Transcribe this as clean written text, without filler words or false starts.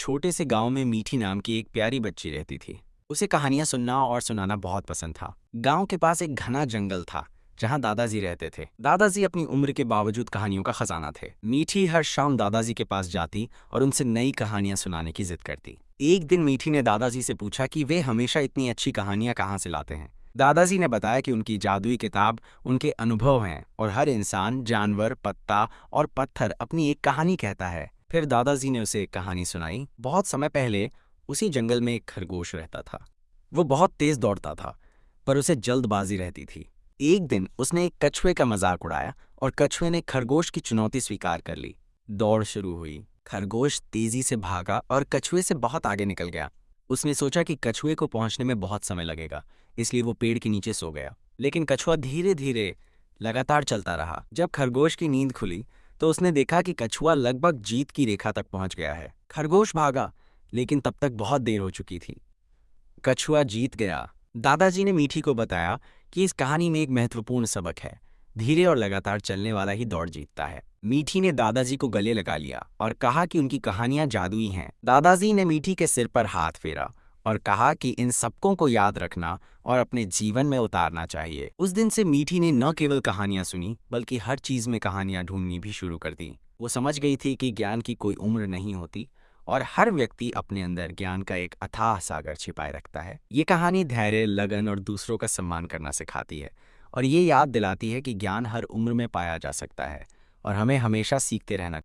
छोटे से गांव में मीठी नाम की एक प्यारी बच्ची रहती थी। उसे कहानियां सुनना और सुनाना बहुत पसंद था। गांव के पास एक घना जंगल था जहां दादाजी रहते थे। दादाजी अपनी उम्र के बावजूद कहानियों का खजाना थे। मीठी हर शाम दादाजी के पास जाती और उनसे नई कहानियां सुनाने की जिद करती। एक दिन मीठी ने दादाजी से पूछा कि वे हमेशा इतनी अच्छी कहानियां कहाँ से लाते हैं। दादाजी ने बताया कि उनकी जादुई किताब उनके अनुभव हैं और हर इंसान, जानवर, पत्ता और पत्थर अपनी एक कहानी कहता है। फिर दादाजी ने उसे एक कहानी सुनाई। बहुत समय पहले उसी जंगल में एक खरगोश रहता था। वो बहुत तेज दौड़ता था, पर उसे जल्दबाजी रहती थी। एक दिन उसने एक कछुए का मजाक उड़ाया और कछुए ने खरगोश की चुनौती स्वीकार कर ली। दौड़ शुरू हुई। खरगोश तेजी से भागा और कछुए से बहुत आगे निकल गया। उसने सोचा कि कछुए को पहुंचने में बहुत समय लगेगा, इसलिए वो पेड़ के नीचे सो गया। लेकिन कछुआ धीरे धीरे लगातार चलता रहा। जब खरगोश की नींद खुली तो उसने देखा कि कछुआ लगभग जीत की रेखा तक पहुंच गया है। खरगोश भागा, लेकिन तब तक बहुत देर हो चुकी थी। कछुआ जीत गया। दादाजी ने मीठी को बताया कि इस कहानी में एक महत्वपूर्ण सबक है। धीरे और लगातार चलने वाला ही दौड़ जीतता है। मीठी ने दादाजी को गले लगा लिया और कहा कि उनकी कहानियां जादुई हैं। दादाजी ने मीठी के सिर पर हाथ फेरा और कहा कि इन सबकों को याद रखना और अपने जीवन में उतारना चाहिए। उस दिन से मीठी ने न केवल कहानियां सुनी, बल्कि हर चीज में कहानियां ढूंढनी भी शुरू कर दी। वो समझ गई थी कि ज्ञान की कोई उम्र नहीं होती और हर व्यक्ति अपने अंदर ज्ञान का एक अथाह सागर छिपाए रखता है। ये कहानी धैर्य, लगन और दूसरों का सम्मान करना सिखाती है और ये याद दिलाती है कि ज्ञान हर उम्र में पाया जा सकता है और हमें हमेशा सीखते रहना